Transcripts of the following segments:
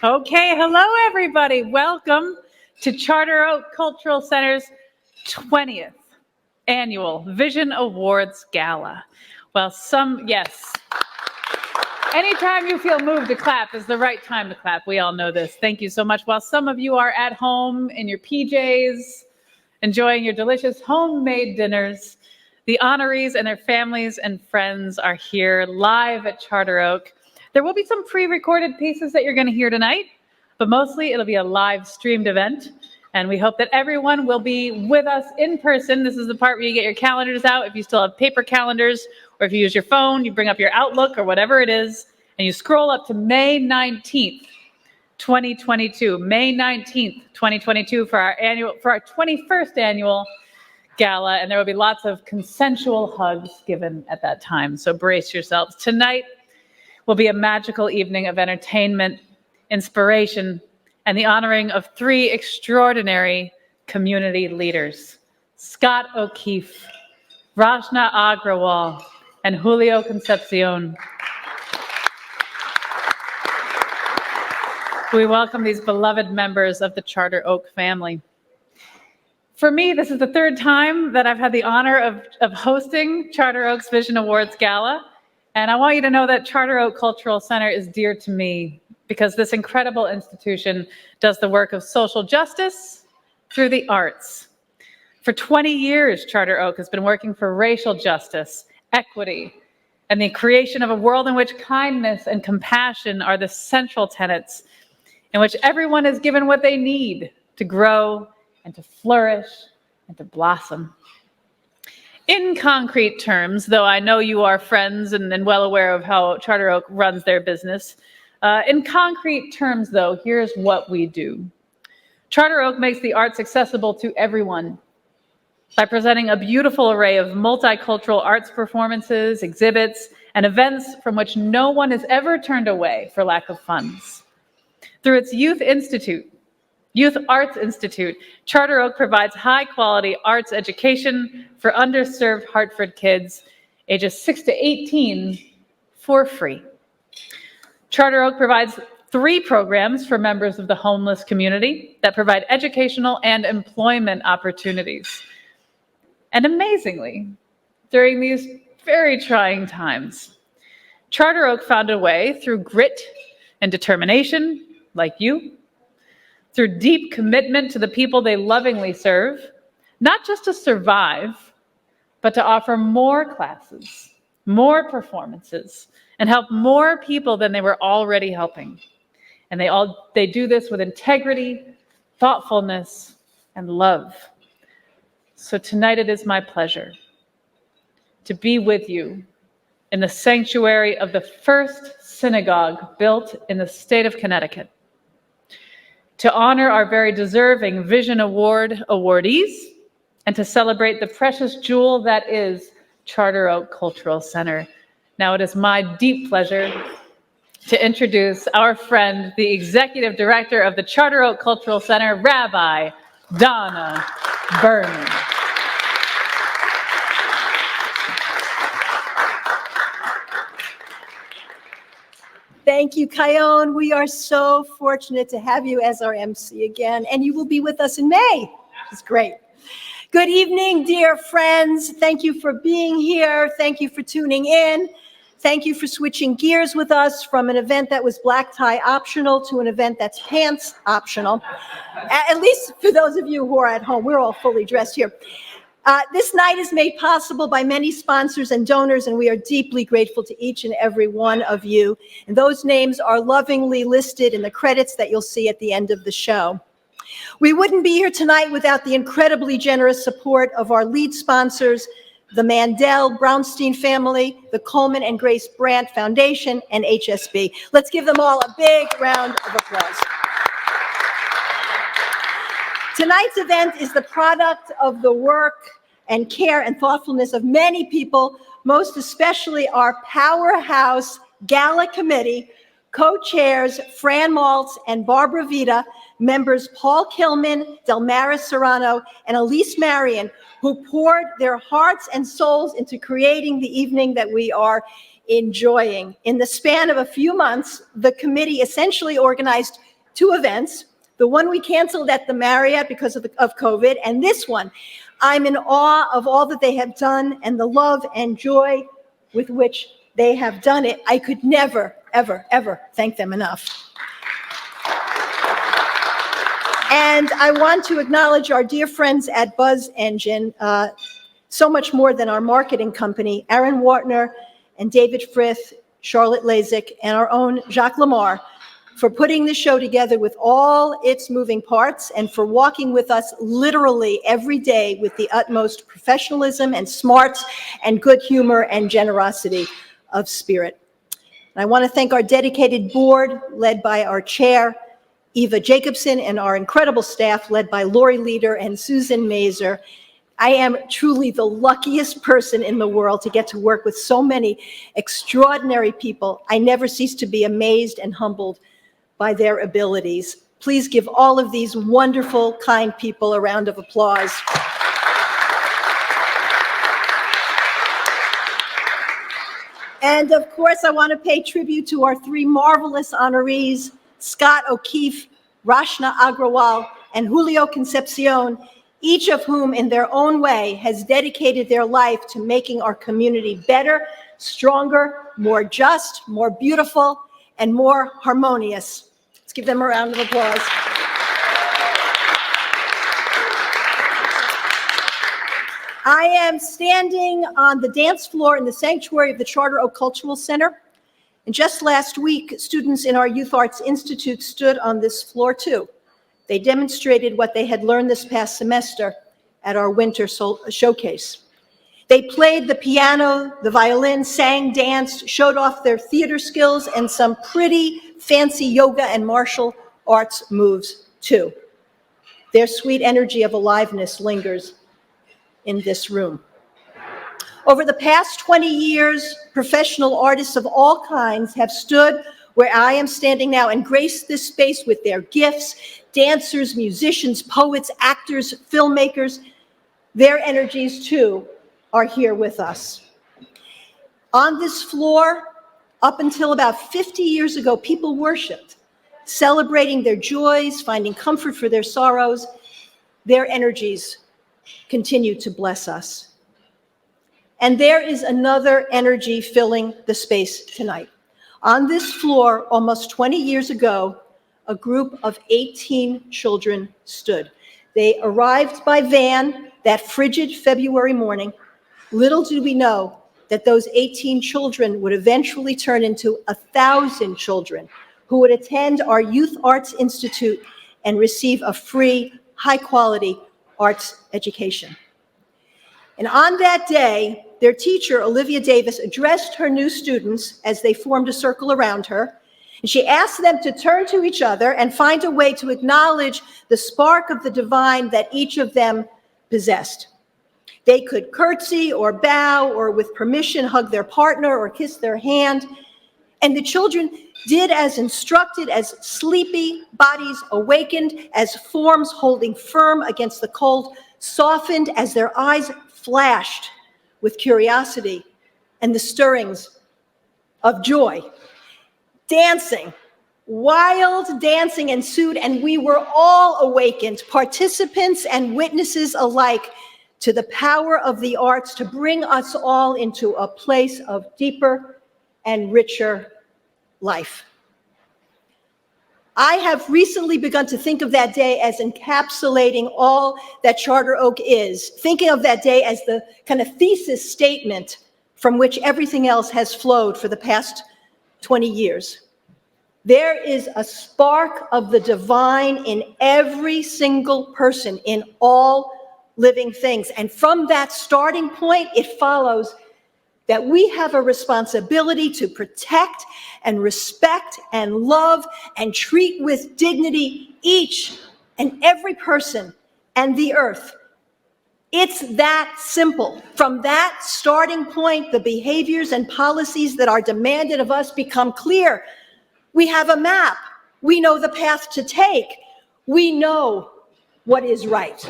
Okay, hello everybody. Welcome to Charter Oak Cultural Center's 20th annual Vision Awards Gala. Well, yes. Anytime you feel moved to clap is the right time to clap. We all know this. Thank you so much. While some of you are at home in your PJs, enjoying your delicious homemade dinners, the honorees and their families and friends are here live at Charter Oak. There will be some pre-recorded pieces that you're going to hear tonight, but mostly it'll be a live streamed event. And we hope that everyone will be with us in person. This is the part where you get your calendars out. If you still have paper calendars, or if you use your phone, you bring up your Outlook or whatever it is, and you scroll up to May 19th, 2022. May 19th, 2022 for our 21st annual gala. And there will be lots of consensual hugs given at that time. So brace yourselves. Tonight will be a magical evening of entertainment, inspiration, and the honoring of three extraordinary community leaders, Scott O'Keefe, Rachna Agrawal, and Julio Concepcion. We welcome these beloved members of the Charter Oak family. For me, this is the third time that I've had the honor of hosting Charter Oak's Vision Awards Gala. And I want you to know that Charter Oak Cultural Center is dear to me because this incredible institution does the work of social justice through the arts. For 20 years, Charter Oak has been working for racial justice, equity, and the creation of a world in which kindness and compassion are the central tenets, in which everyone is given what they need to grow and to flourish and to blossom. In concrete terms, though I know you are friends and well aware of how Charter Oak runs their business, in concrete terms, though, here's what we do. Charter Oak makes the arts accessible to everyone by presenting a beautiful array of multicultural arts performances, exhibits, and events from which no one is ever turned away for lack of funds. Through its Youth Arts Institute, Charter Oak provides high-quality arts education for underserved Hartford kids ages 6 to 18 for free. Charter Oak provides 3 programs for members of the homeless community that provide educational and employment opportunities. And amazingly, during these very trying times, Charter Oak found a way through grit and determination, like you, through deep commitment to the people they lovingly serve, not just to survive, but to offer more classes, more performances, and help more people than they were already helping. And they do this with integrity, thoughtfulness, and love. So tonight it is my pleasure to be with you in the sanctuary of the first synagogue built in the state of Connecticut, to honor our very deserving Vision Award awardees, and to celebrate the precious jewel that is Charter Oak Cultural Center. Now it is my deep pleasure to introduce our friend, the Executive Director of the Charter Oak Cultural Center, Rabbi Donna Berman. Thank you, Kion. We are so fortunate to have you as our MC again, and you will be with us in May. It's great. Good evening, dear friends. Thank you for being here. Thank you for tuning in. Thank you for switching gears with us from an event that was black tie optional to an event that's pants optional. At least for those of you who are at home, we're all fully dressed here. This night is made possible by many sponsors and donors, and we are deeply grateful to each and every one of you. And those names are lovingly listed in the credits that you'll see at the end of the show. We wouldn't be here tonight without the incredibly generous support of our lead sponsors, the Mandel Brownstein family, the Coleman and Grace Brandt Foundation, and HSB. Let's give them all a big round of applause. Tonight's event is the product of the work and care and thoughtfulness of many people, most especially our powerhouse gala committee, co-chairs Fran Maltz and Barbara Vita, members Paul Kilman, Delmaris Serrano, and Elise Marion, who poured their hearts and souls into creating the evening that we are enjoying. In the span of a few months, the committee essentially organized two events, the one we canceled at the Marriott because of COVID, and this one. I'm in awe of all that they have done and the love and joy with which they have done it. I could never, ever, ever thank them enough. And I want to acknowledge our dear friends at Buzz Engine, so much more than our marketing company, Aaron Wartner and David Frith, Charlotte Lazick, and our own Jacques Lamar, for putting the show together with all its moving parts and for walking with us literally every day with the utmost professionalism and smarts and good humor and generosity of spirit. And I want to thank our dedicated board, led by our chair, Eva Jacobson, and our incredible staff, led by Lori Leader and Susan Mazer. I am truly the luckiest person in the world to get to work with so many extraordinary people. I never cease to be amazed and humbled by their abilities. Please give all of these wonderful, kind people a round of applause. And of course, I want to pay tribute to our three marvelous honorees, Scott O'Keefe, Rachna Agrawal, and Julio Concepcion, each of whom in their own way has dedicated their life to making our community better, stronger, more just, more beautiful, and more harmonious. Let's give them a round of applause. I am standing on the dance floor in the sanctuary of the Charter Oak Cultural Center. And just last week, students in our Youth Arts Institute stood on this floor too. They demonstrated what they had learned this past semester at our winter showcase. They played the piano, the violin, sang, danced, showed off their theater skills, and some pretty fancy yoga and martial arts moves too. Their sweet energy of aliveness lingers in this room. Over the past 20 years, professional artists of all kinds have stood where I am standing now and graced this space with their gifts. Dancers, musicians, poets, actors, filmmakers, their energies too are here with us. On this floor, up until about 50 years ago, people worshiped, celebrating their joys, finding comfort for their sorrows. Their energies continue to bless us. And there is another energy filling the space tonight. On this floor, almost 20 years ago, a group of 18 children stood. They arrived by van that frigid February morning. Little did we know that those 18 children would eventually turn into 1,000 children who would attend our Youth Arts Institute and receive a free, high-quality arts education. And on that day, their teacher, Olivia Davis, addressed her new students as they formed a circle around her. And she asked them to turn to each other and find a way to acknowledge the spark of the divine that each of them possessed. They could curtsy or bow or, with permission, hug their partner or kiss their hand. And the children did as instructed, as sleepy bodies awakened, as forms holding firm against the cold softened, as their eyes flashed with curiosity and the stirrings of joy. Dancing, wild dancing ensued, and we were all awakened, participants and witnesses alike, to the power of the arts to bring us all into a place of deeper and richer life. I have recently begun to think of that day as encapsulating all that Charter Oak is, thinking of that day as the kind of thesis statement from which everything else has flowed for the past 20 years. There is a spark of the divine in every single person, in all living things. And from that starting point, it follows that we have a responsibility to protect and respect and love and treat with dignity each and every person and the earth. It's that simple. From that starting point, the behaviors and policies that are demanded of us become clear. We have a map. We know the path to take. We know what is right.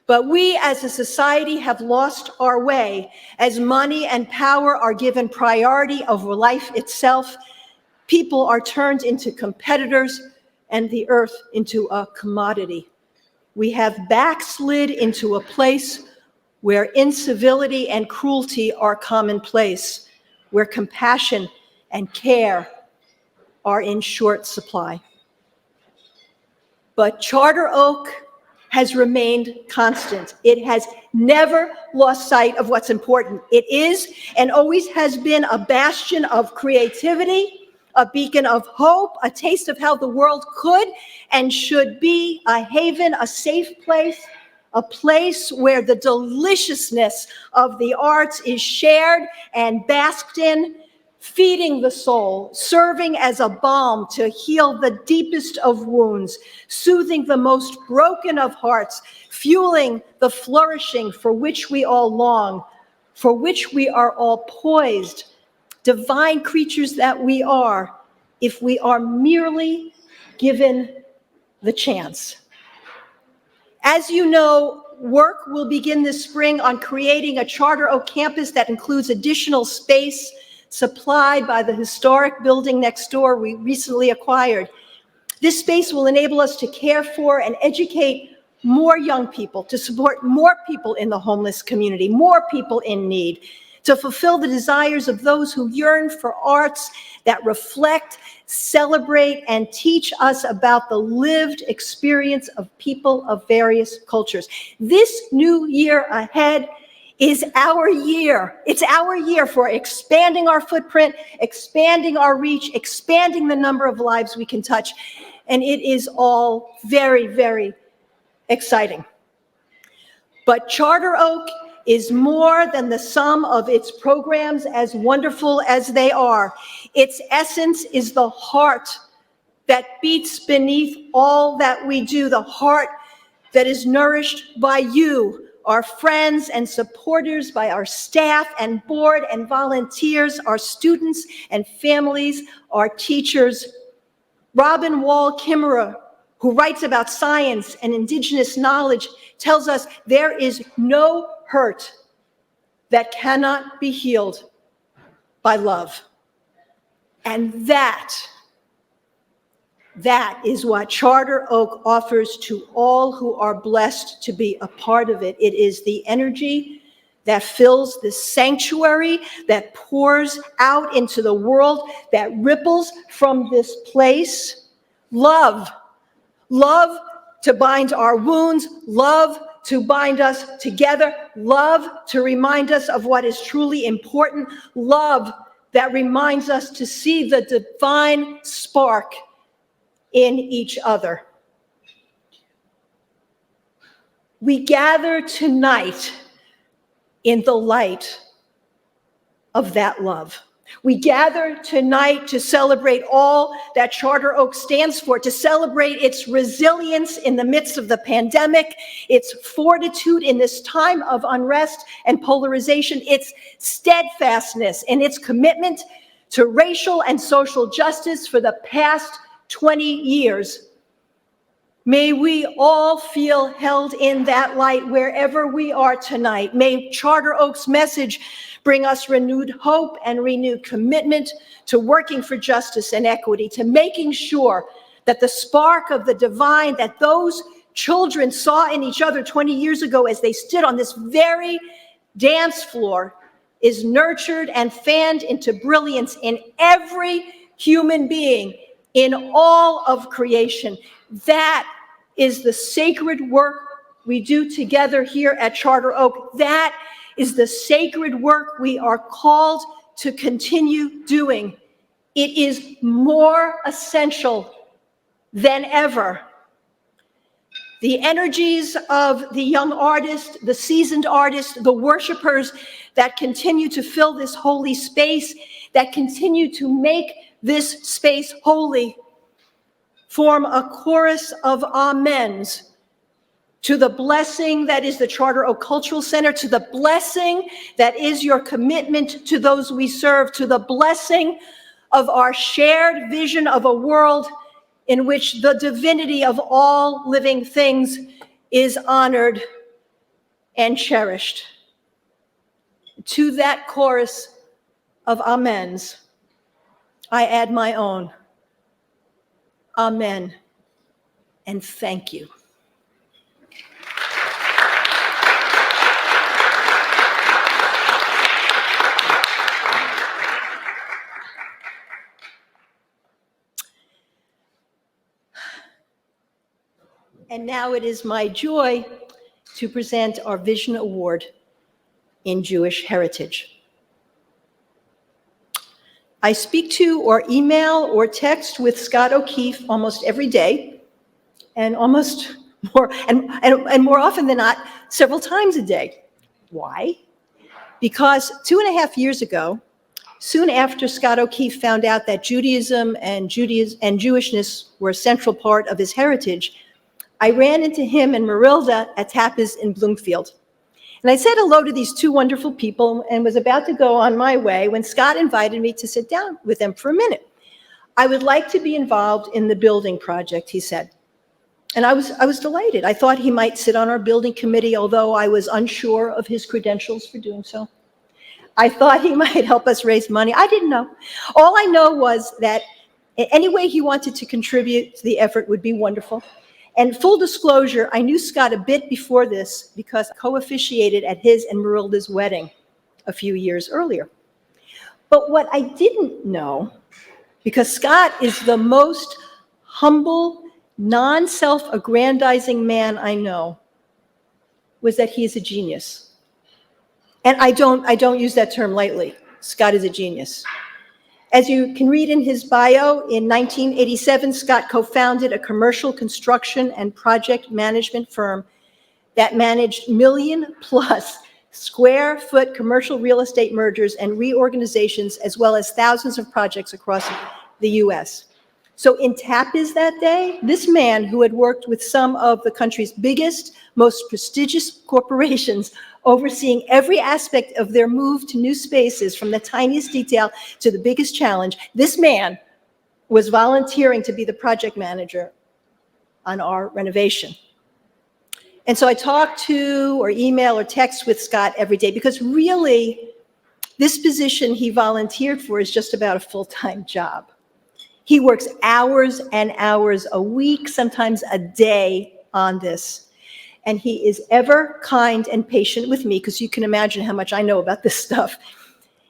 But we as a society have lost our way as money and power are given priority over life itself. People are turned into competitors and the earth into a commodity. We have backslid into a place where incivility and cruelty are commonplace, where compassion and care are in short supply. But Charter Oak has remained constant. It has never lost sight of what's important. It is and always has been a bastion of creativity, a beacon of hope, a taste of how the world could and should be, a haven, a safe place, a place where the deliciousness of the arts is shared and basked in, feeding the soul, serving as a balm to heal the deepest of wounds, soothing the most broken of hearts, fueling the flourishing for which we all long, for which we are all poised, divine creatures that we are, if we are merely given the chance. As you know, work will begin this spring on creating a Charter Oak campus that includes additional space supplied by the historic building next door we recently acquired. This space will enable us to care for and educate more young people, to support more people in the homeless community, more people in need, to fulfill the desires of those who yearn for arts that reflect, celebrate, and teach us about the lived experience of people of various cultures. This new year ahead is our year. It's our year for expanding our footprint, expanding our reach, expanding the number of lives we can touch. And it is all very, very exciting. But Charter Oak is more than the sum of its programs, as wonderful as they are. Its essence is the heart that beats beneath all that we do, the heart that is nourished by you, our friends and supporters, by our staff and board and volunteers, our students and families, our teachers. Robin Wall Kimmerer, who writes about science and indigenous knowledge, tells us there is no hurt that cannot be healed by love. And that is what Charter Oak offers to all who are blessed to be a part of it. It is the energy that fills this sanctuary, that pours out into the world, that ripples from this place. Love. Love to bind our wounds. Love to bind us together. Love to remind us of what is truly important. Love that reminds us to see the divine spark in each other. We gather tonight in the light of that love. We gather tonight to celebrate all that Charter Oak stands for, to celebrate its resilience in the midst of the pandemic, its fortitude in this time of unrest and polarization, its steadfastness and its commitment to racial and social justice for the past 20 years. May we all feel held in that light wherever we are tonight. May Charter Oak's message bring us renewed hope and renewed commitment to working for justice and equity, to making sure that the spark of the divine that those children saw in each other 20 years ago as they stood on this very dance floor is nurtured and fanned into brilliance in every human being, in all of creation. That is the sacred work we do together here at Charter Oak. That is the sacred work we are called to continue doing. It is more essential than ever. The energies of the young artists, the seasoned artists, the worshipers that continue to fill this holy space, that continue to make this space holy, form a chorus of amens to the blessing that is the Charter Oak Cultural Center, to the blessing that is your commitment to those we serve, to the blessing of our shared vision of a world in which the divinity of all living things is honored and cherished. To that chorus of amens, I add my own. Amen. and thank you. And now it is my joy to present our Vision Award in Jewish Heritage. I speak to or email or text with Scott O'Keefe almost every day, and almost more, and more often than not, several times a day. Why? Because 2.5 years ago, soon after Scott O'Keefe found out that Judaism and Jewishness were a central part of his heritage, I ran into him and Marilda at Tapas in Bloomfield. And I said hello to these two wonderful people and was about to go on my way when Scott invited me to sit down with them for a minute. I would like to be involved in the building project, he said. And I was delighted. I thought he might sit on our building committee, although I was unsure of his credentials for doing so. I thought he might help us raise money. I didn't know. All I know was that any way he wanted to contribute to the effort would be wonderful. And full disclosure, I knew Scott a bit before this because I co-officiated at his and Marilda's wedding a few years earlier. But what I didn't know, because Scott is the most humble, non-self-aggrandizing man I know, was that he is a genius. And I don't use that term lightly. Scott is a genius. As you can read in his bio, in 1987, Scott co-founded a commercial construction and project management firm that managed million-plus square-foot commercial real estate mergers and reorganizations, as well as thousands of projects across the U.S. So in Tapas that day, this man who had worked with some of the country's biggest, most prestigious corporations, overseeing every aspect of their move to new spaces, from the tiniest detail to the biggest challenge, this man was volunteering to be the project manager on our renovation. And so I talk to or email or text with Scott every day because really this position he volunteered for is just about a full-time job. He works hours and hours a week, sometimes a day on this. And he is ever kind and patient with me, because you can imagine how much I know about this stuff.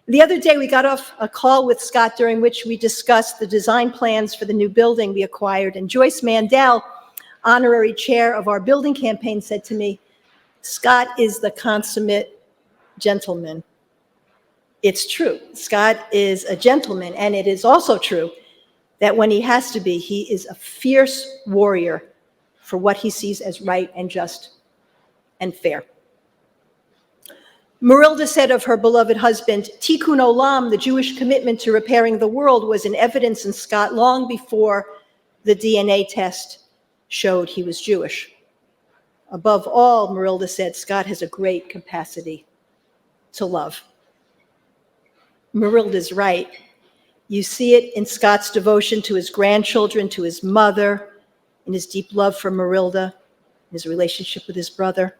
The other day, we got off a call with Scott during which we discussed the design plans for the new building we acquired. And Joyce Mandel, honorary chair of our building campaign, said to me, "Scott is the consummate gentleman." It's true. Scott is a gentleman. And it is also true that when he has to be, he is a fierce warrior for what he sees as right and just and fair. Marilda said of her beloved husband, Tikkun Olam, the Jewish commitment to repairing the world, was in evidence in Scott long before the DNA test showed he was Jewish. Above all, Marilda said, Scott has a great capacity to love. Marilda's right. You see it in Scott's devotion to his grandchildren, to his mother, in his deep love for Marilda, his relationship with his brother.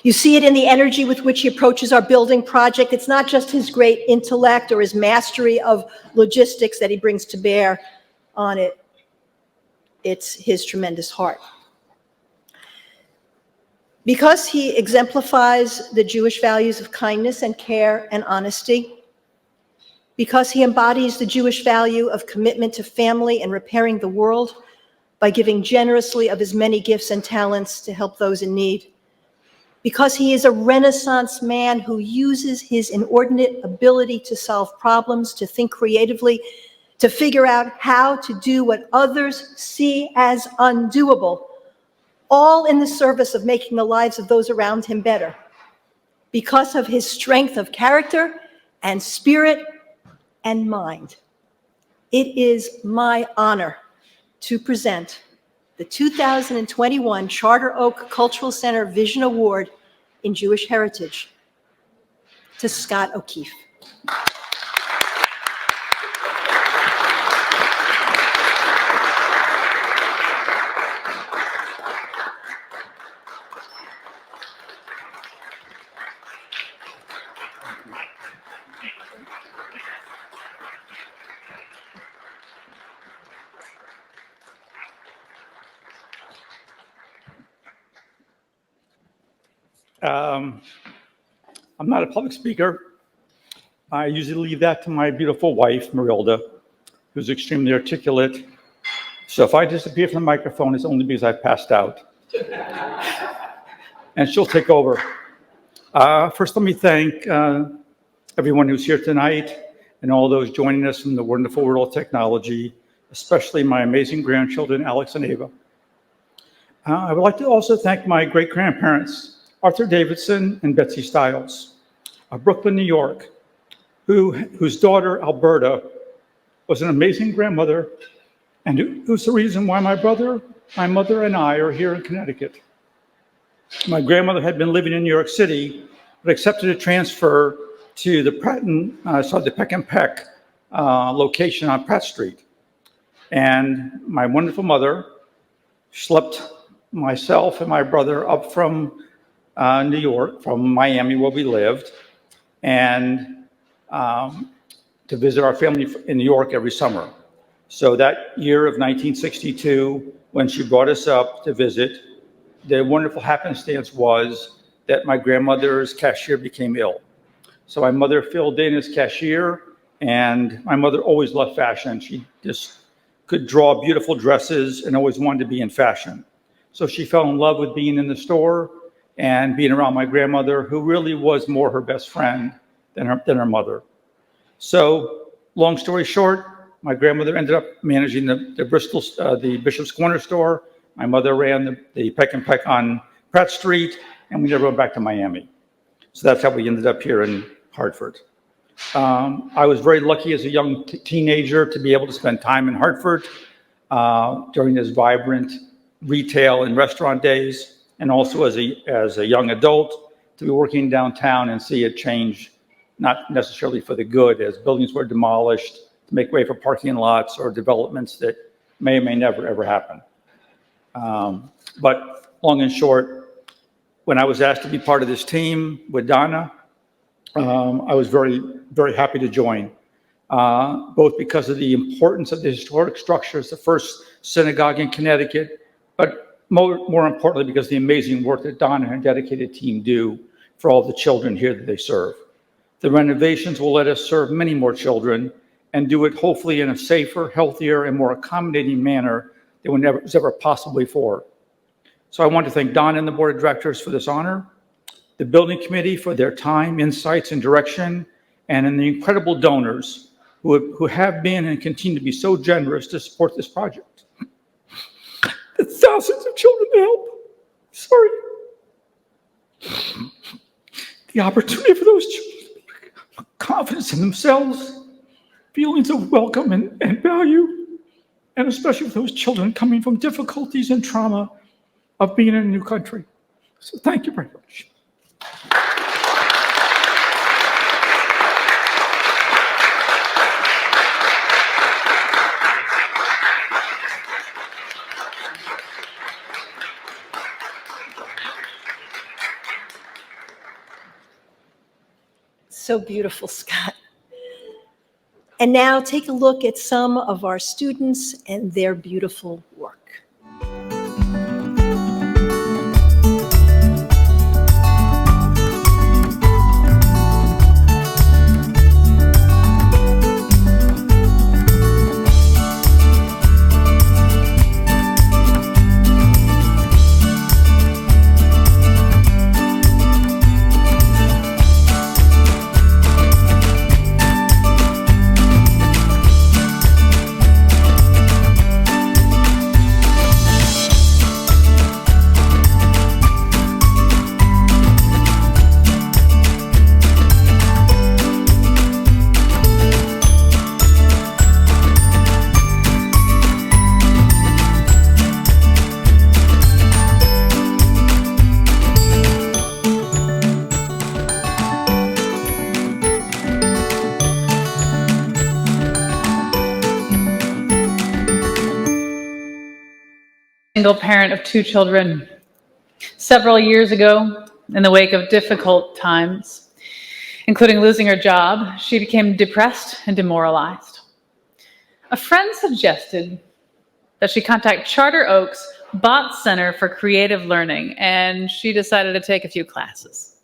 You see it in the energy with which he approaches our building project. It's not just his great intellect or his mastery of logistics that he brings to bear on it. It's his tremendous heart. Because he exemplifies the Jewish values of kindness and care and honesty, because he embodies the Jewish value of commitment to family and repairing the world by giving generously of his many gifts and talents to help those in need, because he is a Renaissance man who uses his inordinate ability to solve problems, to think creatively, to figure out how to do what others see as undoable, all in the service of making the lives of those around him better, because of his strength of character and spirit and mind. It is my honor to present the 2021 Charter Oak Cultural Center Vision Award in Jewish Heritage to Scott O'Keefe. I'm not a public speaker. I usually leave that to my beautiful wife, Marilda, who's extremely articulate. So if I disappear from the microphone, it's only because I passed out. And she'll take over. First, let me thank everyone who's here tonight and all those joining us from the wonderful world of technology, especially my amazing grandchildren, Alex and Ava. I would like to also thank my great-grandparents, Arthur Davidson and Betsy Stiles, of Brooklyn, New York, whose daughter, Alberta, was an amazing grandmother and who's the reason why my brother, my mother, and I are here in Connecticut. My grandmother had been living in New York City, but accepted a transfer to the the Peck and Peck location on Pratt Street. And my wonderful mother schlepped myself and my brother up from New York, from Miami, where we lived, and to visit our family in New York every summer. So that year of 1962, when she brought us up to visit, the wonderful happenstance was that my grandmother's cashier became ill. So my mother filled in as cashier, and my mother always loved fashion. She just could draw beautiful dresses and always wanted to be in fashion. So she fell in love with being in the store and being around my grandmother, who really was more her best friend than her mother. So long story short, my grandmother ended up managing the Bishop's Corner store. My mother ran the Peck and Peck on Pratt Street, and we never went back to Miami. So that's how we ended up here in Hartford. I was very lucky as a young teenager to be able to spend time in Hartford during his vibrant retail and restaurant days, and also as a young adult to be working downtown and see it change, not necessarily for the good, as buildings were demolished to make way for parking lots or developments that may or may never ever happen. But long and short, when I was asked to be part of this team with Donna, I was very, very happy to join, both because of the importance of the historic structures, the first synagogue in Connecticut, but more importantly, because of the amazing work that Donna and her dedicated team do for all the children here that they serve. The renovations will let us serve many more children and do it hopefully in a safer, healthier, and more accommodating manner than was ever possible before. So I want to thank Don and the board of directors for this honor, the building committee for their time, insights, and direction, and the incredible donors who have been and continue to be so generous to support this project. The thousands of children to help. Sorry. The opportunity for those children, confidence in themselves, feelings of welcome and value, and especially for those children coming from difficulties and trauma of being in a new country. So thank you very much. So beautiful, Scott. And now take a look at some of our students and their beautiful work. Single parent of 2 children. Several years ago, in the wake of difficult times, including losing her job, she became depressed and demoralized. A friend suggested that she contact Charter Oak's Bott Center for Creative Learning, and she decided to take a few classes.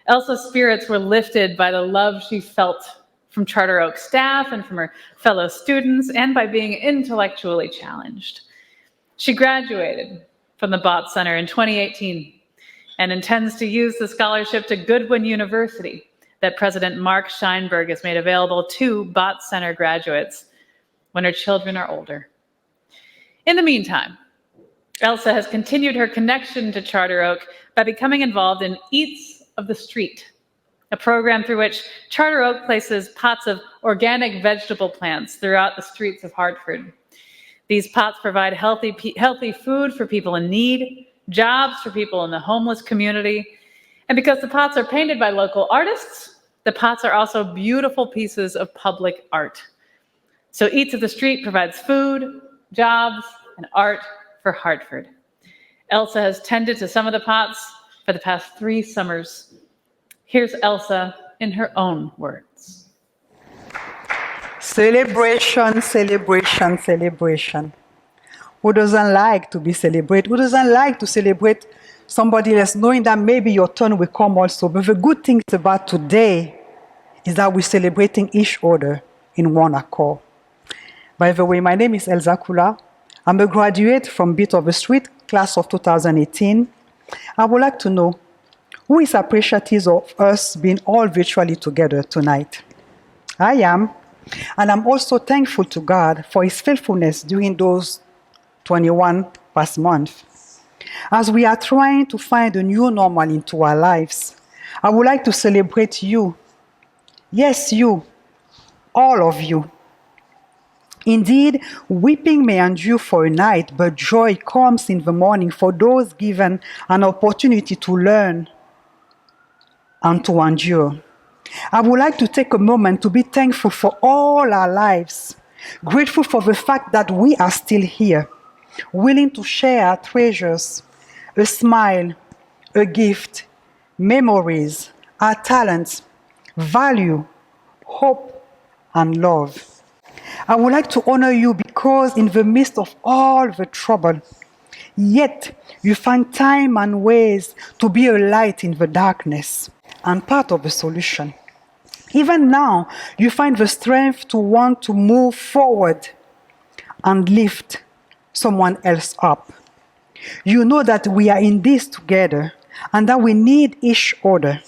Elsa's spirits were lifted by the love she felt from Charter Oak staff and from her fellow students, and by being intellectually challenged. She graduated from the Bott Center in 2018 and intends to use the scholarship to Goodwin University that President Mark Scheinberg has made available to Bott Center graduates when her children are older. In the meantime, Elsa has continued her connection to Charter Oak by becoming involved in Eats of the Street, a program through which Charter Oak places pots of organic vegetable plants throughout the streets of Hartford. These pots provide healthy food for people in need, jobs for people in the homeless community, and because the pots are painted by local artists, the pots are also beautiful pieces of public art. So Eats of the Street provides food, jobs, and art for Hartford. Elsa has tended to some of the pots for the past 3 summers. Here's Elsa in her own words. Celebration, celebration, celebration. Who doesn't like to be celebrated? Who doesn't like to celebrate somebody else, knowing that maybe your turn will come also? But the good thing about today is that we're celebrating each other in one accord. By the way, my name is Elsa Kula. I'm a graduate from Bit of the Street, class of 2018. I would like to know, who is appreciative of us being all virtually together tonight? I am, and I'm also thankful to God for His faithfulness during those 21 past months. As we are trying to find a new normal into our lives, I would like to celebrate you. Yes, you, all of you. Indeed, weeping may endure for a night, but joy comes in the morning for those given an opportunity to learn and to endure. I would like to take a moment to be thankful for all our lives, grateful for the fact that we are still here, willing to share our treasures, a smile, a gift, memories, our talents, value, hope, and love. I would like to honor you because in the midst of all the trouble, yet you find time and ways to be a light in the darkness and part of the solution. Even now, you find the strength to want to move forward and lift someone else up. You know that we are in this together and that we need each other.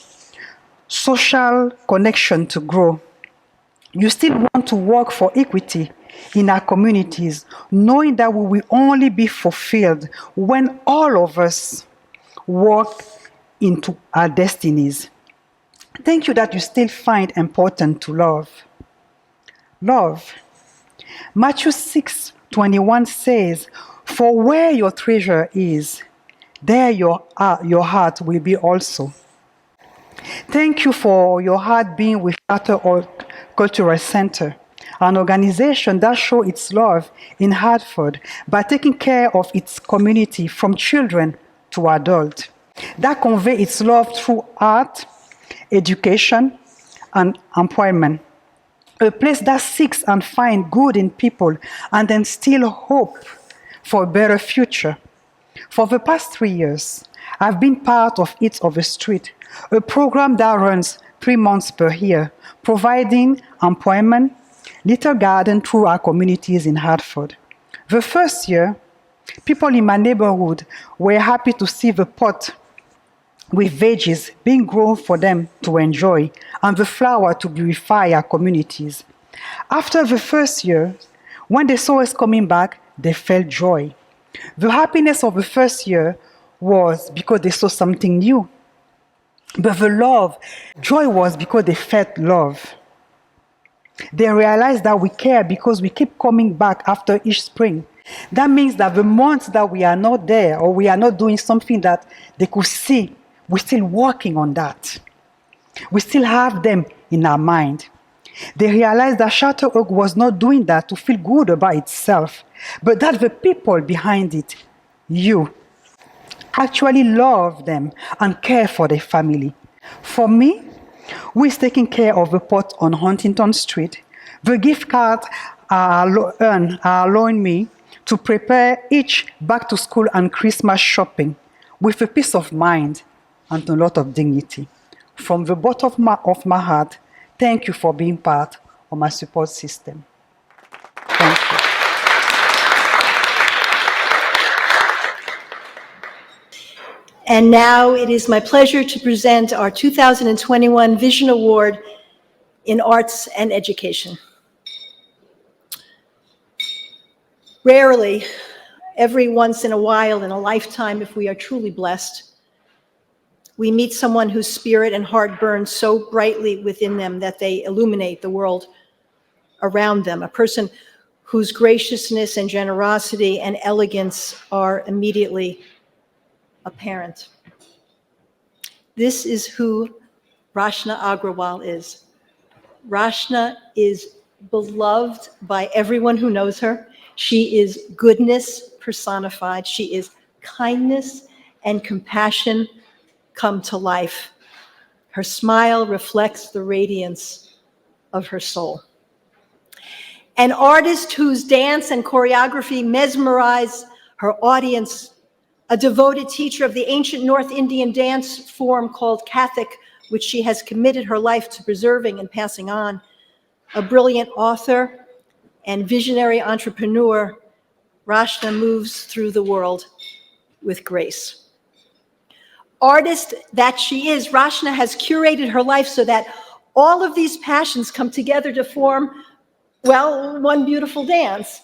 Social connection to grow. You still want to work for equity in our communities, knowing that we will only be fulfilled when all of us walk into our destinies. Thank you that you still find important to love. Love. Matthew 6:21 says, "For where your treasure is, there your heart will be also." Thank you for your heart being with Charter Oak Cultural Center, an organization that shows its love in Hartford by taking care of its community from children to adults, that convey its love through art, education, and employment. A place that seeks and finds good in people and then still hope for a better future. For the past 3 years, I've been part of Eats of the Street, a program that runs 3 months per year, providing employment, little garden through our communities in Hartford. The first year, people in my neighborhood were happy to see the pot with veggies being grown for them to enjoy and the flour to beautify our communities. After the first year, when they saw us coming back, they felt joy. The happiness of the first year was because they saw something new. But the joy was because they felt love. They realized that we care because we keep coming back after each spring. That means that the months that we are not there or we are not doing something that they could see, we're still working on that. We still have them in our mind. They realized that Charter Oak was not doing that to feel good about itself, but that the people behind it, you, actually love them and care for their family. For me, who is taking care of the pot on Huntington Street, the gift cards are allowing me to prepare each back to school and Christmas shopping with a peace of mind and a lot of dignity. From the bottom of my heart, thank you for being part of my support system. Thank you. And now it is my pleasure to present our 2021 Vision Award in Arts and Education. Rarely, every once in a while in a lifetime, if we are truly blessed, we meet someone whose spirit and heart burn so brightly within them that they illuminate the world around them, a person whose graciousness and generosity and elegance are immediately apparent. This is who Rachna Agrawal is. Rachna is beloved by everyone who knows her. She is goodness personified. She is kindness and compassion come to life. Her smile reflects the radiance of her soul. An artist whose dance and choreography mesmerize her audience, a devoted teacher of the ancient North Indian dance form called Kathak, which she has committed her life to preserving and passing on, a brilliant author and visionary entrepreneur, Rachna moves through the world with grace. Artist that she is, Rachna has curated her life so that all of these passions come together to form, well, one beautiful dance.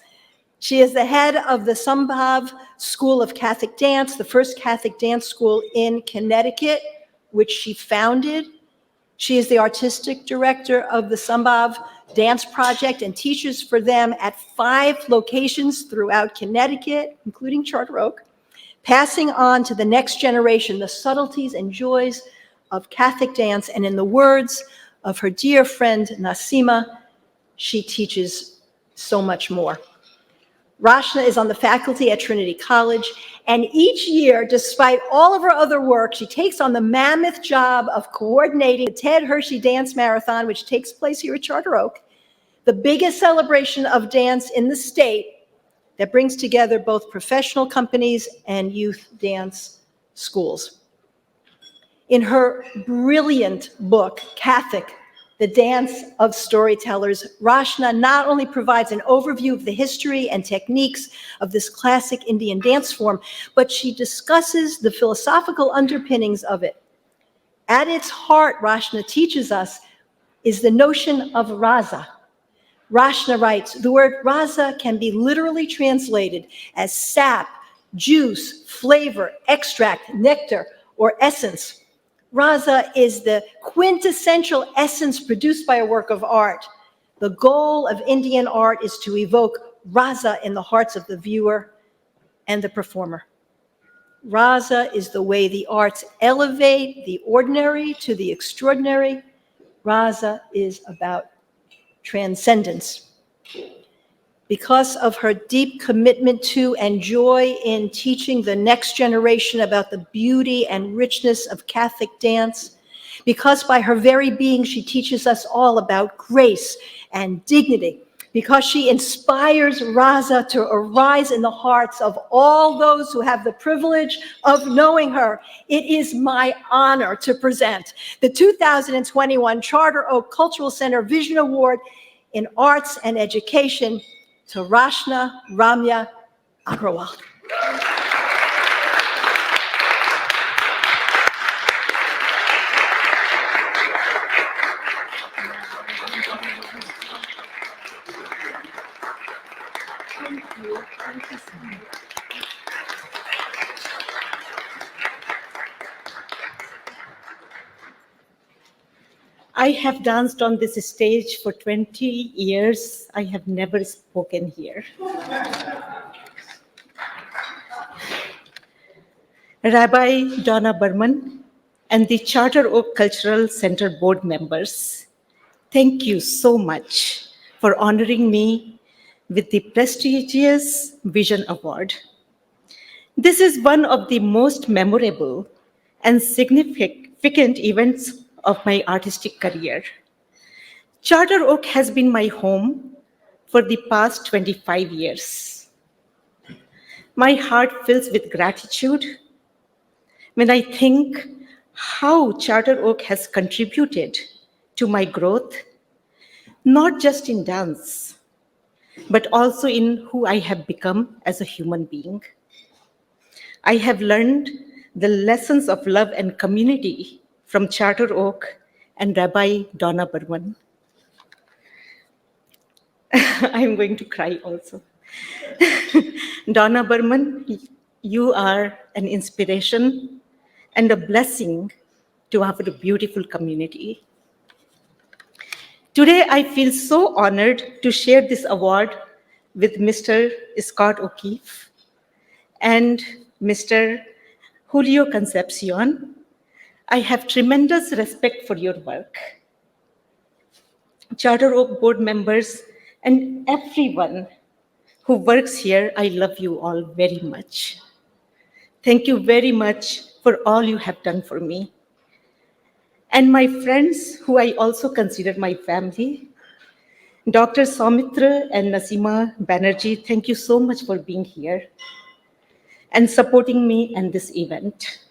She is the head of the Sambhav School of Kathak Dance, the first Kathak dance school in Connecticut, which she founded. She is the artistic director of the Sambhav Dance Project and teaches for them at 5 locations throughout Connecticut, including Charter Oak, passing on to the next generation the subtleties and joys of Kathak dance. And in the words of her dear friend Nasima, she teaches so much more. Rachna is on the faculty at Trinity College, and each year, despite all of her other work, she takes on the mammoth job of coordinating the Ted Hershey Dance Marathon, which takes place here at Charter Oak, the biggest celebration of dance in the state that brings together both professional companies and youth dance schools. In her brilliant book, Kathak, The Dance of Storytellers, Rachna not only provides an overview of the history and techniques of this classic Indian dance form, but she discusses the philosophical underpinnings of it. At its heart, Rachna teaches us, is the notion of rasa. Rachna writes, the word rasa can be literally translated as sap, juice, flavor, extract, nectar, or essence. Rasa is the quintessential essence produced by a work of art. The goal of Indian art is to evoke rasa in the hearts of the viewer and the performer. Rasa is the way the arts elevate the ordinary to the extraordinary. Rasa is about transcendence. Because of her deep commitment to and joy in teaching the next generation about the beauty and richness of Kathak dance, because by her very being she teaches us all about grace and dignity, because she inspires rasa to arise in the hearts of all those who have the privilege of knowing her, it is my honor to present the 2021 Charter Oak Cultural Center Vision Award in Arts and Education to Rachna Ramya Agrawal. I have danced on this stage for 20 years. I have never spoken here. Rabbi Donna Berman and the Charter Oak Cultural Center board members, thank you so much for honoring me with the prestigious Vision Award. This is one of the most memorable and significant events of my artistic career. Charter Oak has been my home for the past 25 years. My heart fills with gratitude when I think how Charter Oak has contributed to my growth, not just in dance, but also in who I have become as a human being. I have learned the lessons of love and community from Charter Oak and Rabbi Donna Burman. I'm going to cry also. Donna Burman, you are an inspiration and a blessing to our beautiful community. Today, I feel so honored to share this award with Mr. Scott O'Keefe and Mr. Julio Concepcion. I have tremendous respect for your work. Charter Oak board members and everyone who works here, I love you all very much. Thank you very much for all you have done for me. And my friends, who I also consider my family, Dr. Soumitra and Nasima Banerjee, thank you so much for being here and supporting me and this event.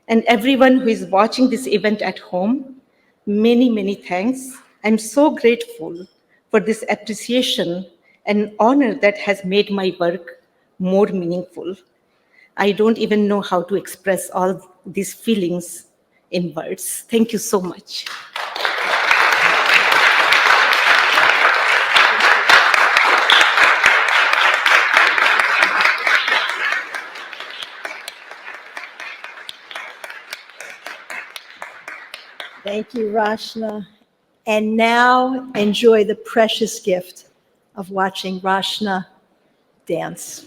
And everyone who is watching this event at home, many, many thanks. I'm so grateful for this appreciation and honor that has made my work more meaningful. I don't even know how to express all these feelings in words. Thank you so much. Thank you, Rachna. And now enjoy the precious gift of watching Rachna dance.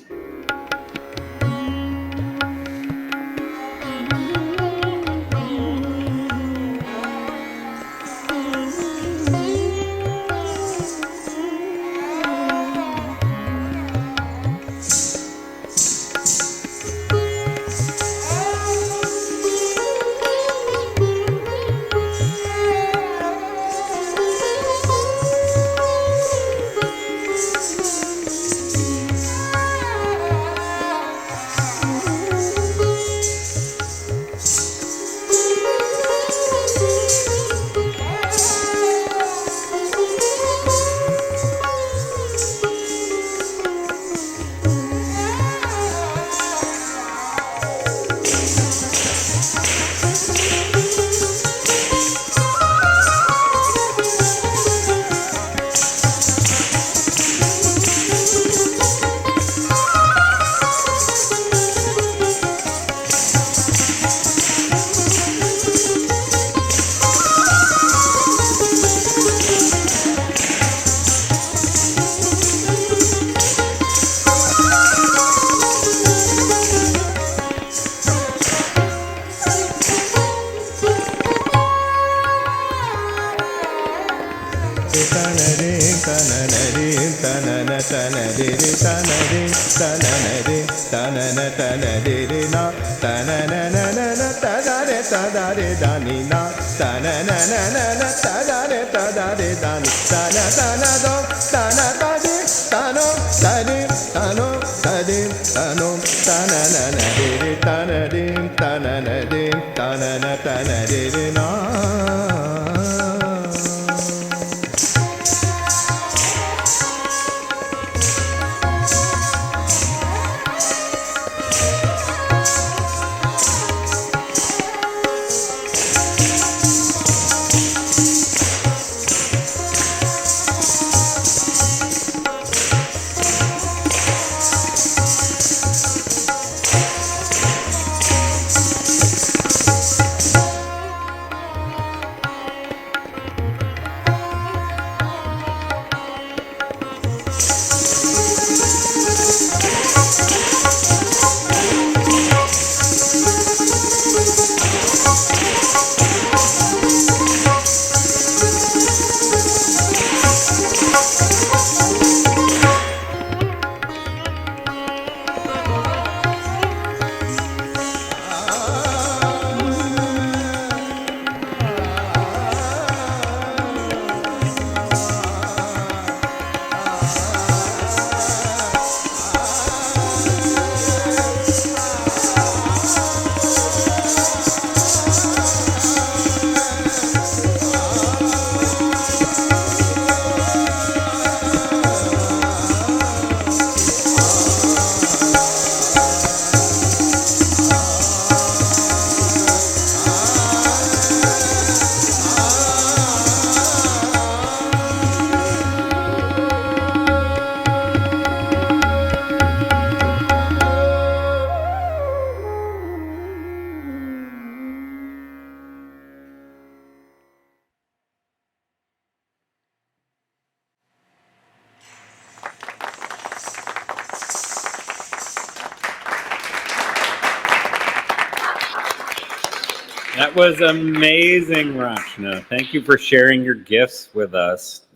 That was amazing, Rachna. Thank you for sharing your gifts with us.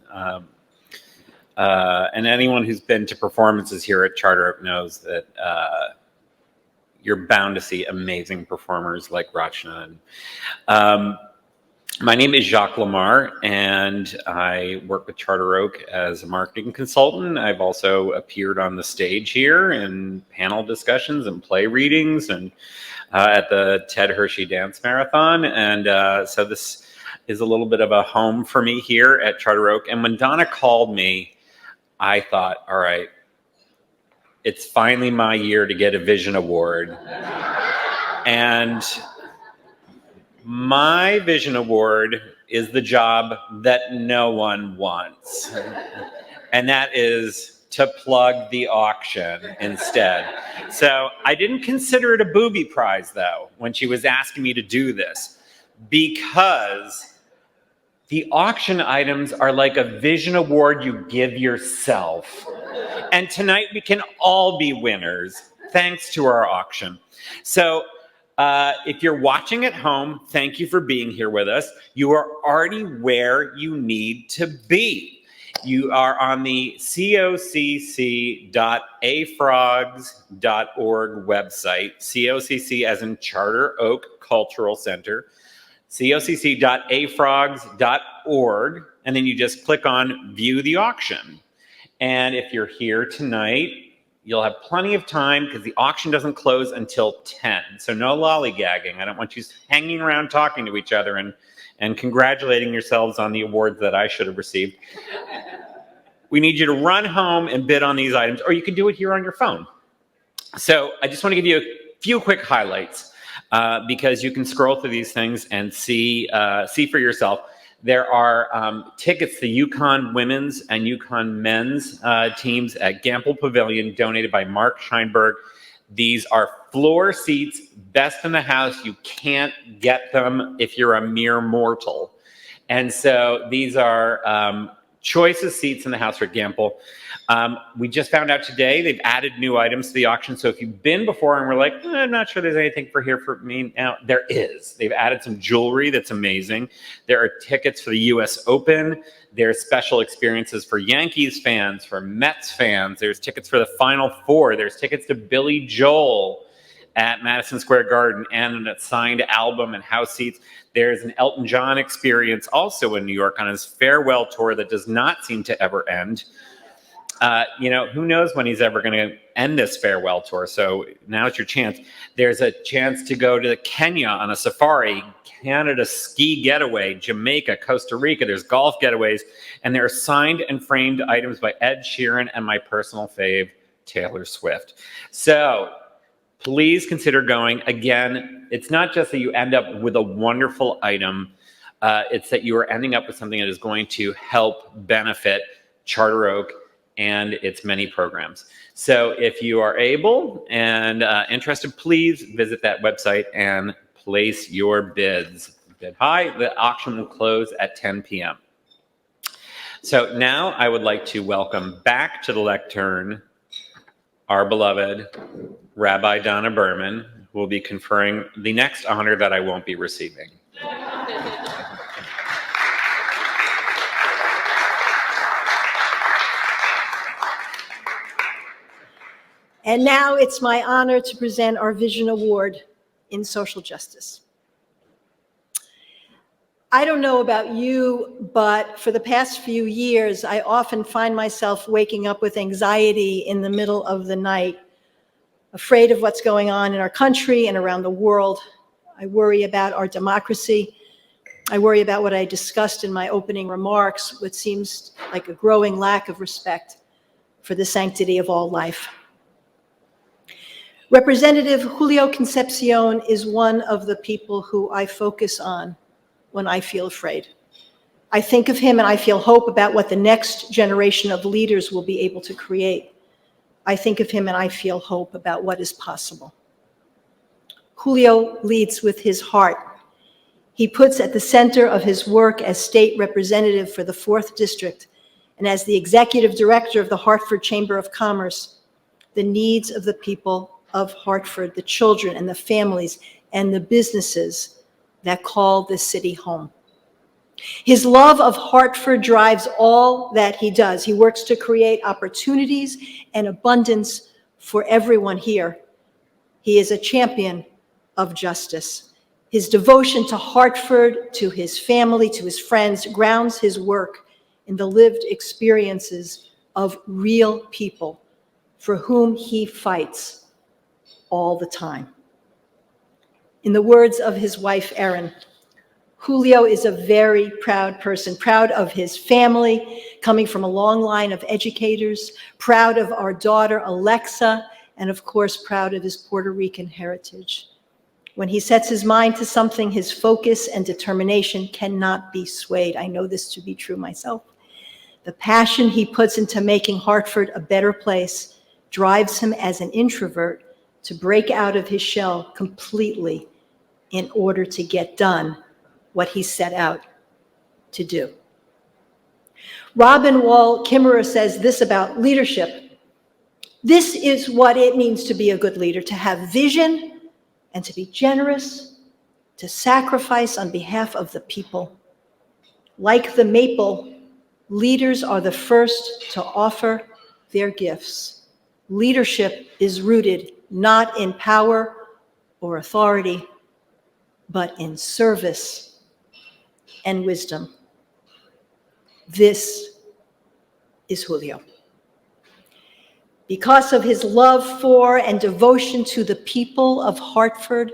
And anyone who's been to performances here at Charter Oak knows that you're bound to see amazing performers like Rachna. My name is Jacques Lamar, and I work with Charter Oak as a marketing consultant. I've also appeared on the stage here in panel discussions and play readings and at the Ted Hershey Dance Marathon. And so this is a little bit of a home for me here at Charter Oak. And when Donna called me, I thought, all right, it's finally my year to get a Vision Award. And my Vision Award is the job that no one wants. And that is to plug the auction instead. So I didn't consider it a booby prize, though, when she was asking me to do this, because the auction items are like a Vision Award you give yourself. And tonight we can all be winners thanks to our auction. So if you're watching at home, thank you for being here with us. You are already where you need to be. You are on the cocc.afrogs.org website, COCC as in Charter Oak Cultural Center, cocc.afrogs.org, and then you just click on View the Auction. And if you're here tonight, you'll have plenty of time because the auction doesn't close until 10. So no lollygagging. I don't want you hanging around talking to each other and congratulating yourselves on the awards that I should have received. We need you to run home and bid on these items, or you can do it here on your phone. So I just want to give you a few quick highlights because you can scroll through these things and see for yourself. There are tickets to Yukon women's and Yukon men's teams at Gamble Pavilion, donated by Mark Scheinberg. These are floor seats, best in the house. You can't get them if you're a mere mortal. And so these are choicest seats in the house for Gamble. We just found out today they've added new items to the auction. So if you've been before and we're like, I'm not sure there's anything for me now, there is. They've added some jewelry that's amazing. There are tickets for the US Open. There's special experiences for Yankees fans, for Mets fans. There's tickets for the Final Four. There's tickets to Billy Joel at Madison Square Garden and an signed album and house seats. There's an Elton John experience also in New York on his farewell tour that does not seem to ever end. Who knows when he's ever going to end this farewell tour. So now's your chance. There's a chance to go to Kenya on a safari, Canada ski getaway, Jamaica, Costa Rica. There's golf getaways, and there are signed and framed items by Ed Sheeran and my personal fave, Taylor Swift. So please consider going. Again, it's not just that you end up with a wonderful item. It's that you are ending up with something that is going to help benefit Charter Oak and its many programs. So if you are able and interested, please visit that website and place your bids. Bid high. The auction will close at 10 p.m. So now I would like to welcome back to the lectern our beloved Rabbi Donna Berman, who will be conferring the next honor that I won't be receiving. And now it's my honor to present our Vision Award in Social Justice. I don't know about you, but for the past few years, I often find myself waking up with anxiety in the middle of the night, afraid of what's going on in our country and around the world. I worry about our democracy. I worry about what I discussed in my opening remarks, what seems like a growing lack of respect for the sanctity of all life. Representative Julio Concepcion is one of the people who I focus on when I feel afraid. I think of him and I feel hope about what the next generation of leaders will be able to create. I think of him and I feel hope about what is possible. Julio leads with his heart. He puts at the center of his work as state representative for the 4th District and as the executive director of the Hartford Chamber of Commerce, the needs of the people of Hartford, the children and the families and the businesses that call this city home. His love of Hartford drives all that he does. He works to create opportunities and abundance for everyone here. He is a champion of justice. His devotion to Hartford, to his family, to his friends, grounds his work in the lived experiences of real people for whom he fights all the time. In the words of his wife, Erin, Julio is a very proud person, proud of his family, coming from a long line of educators, proud of our daughter, Alexa, and of course, proud of his Puerto Rican heritage. When he sets his mind to something, his focus and determination cannot be swayed. I know this to be true myself. The passion he puts into making Hartford a better place drives him as an introvert to break out of his shell completely in order to get done what he set out to do. Robin Wall Kimmerer says this about leadership. This is what it means to be a good leader, to have vision and to be generous, to sacrifice on behalf of the people. Like the maple, leaders are the first to offer their gifts. Leadership is rooted not in power or authority, but in service and wisdom. This is Julio. Because of his love for and devotion to the people of Hartford,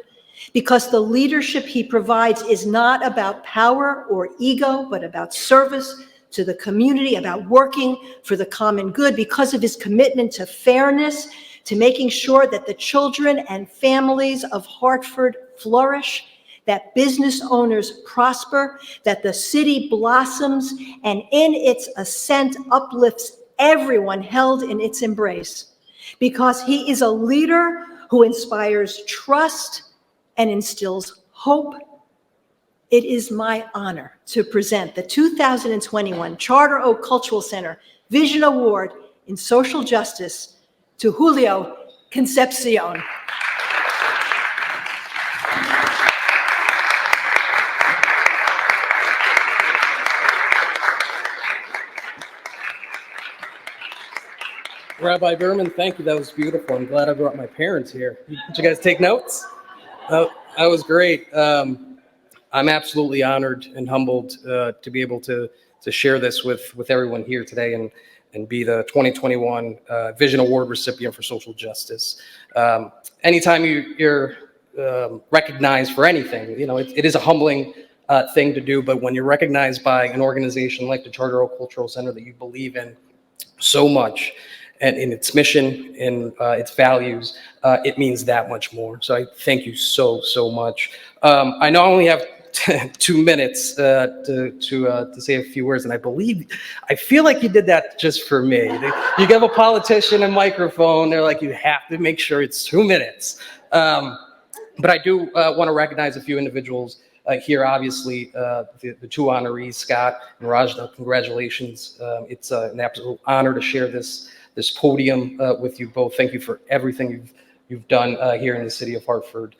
because the leadership he provides is not about power or ego, but about service to the community, about working for the common good, because of his commitment to fairness, to making sure that the children and families of Hartford flourish, that business owners prosper, that the city blossoms, and in its ascent uplifts everyone held in its embrace. Because he is a leader who inspires trust and instills hope, it is my honor to present the 2021 Charter Oak Cultural Center Vision Award in Social Justice to Julio Concepcion. Rabbi Berman, thank you. That was beautiful. I'm glad I brought my parents here. Did you guys take notes? That was great. I'm absolutely honored and humbled to be able to share this with everyone here today and be the 2021 Vision Award recipient for social justice. Anytime you're recognized for anything, it is a humbling thing to do, but when you're recognized by an organization like the Charter Oak Cultural Center that you believe in so much, and in its mission, in its values, it means that much more. So I thank you so much. I know I only have 2 minutes to say a few words, and I feel like you did that just for me. You give a politician a microphone, they're like, you have to make sure it's 2 minutes. But I do want to recognize a few individuals here, obviously, the two honorees, Scott and Rachna. Congratulations. It's an absolute honor to share this podium with you both. Thank you for everything you've done here in the city of Hartford.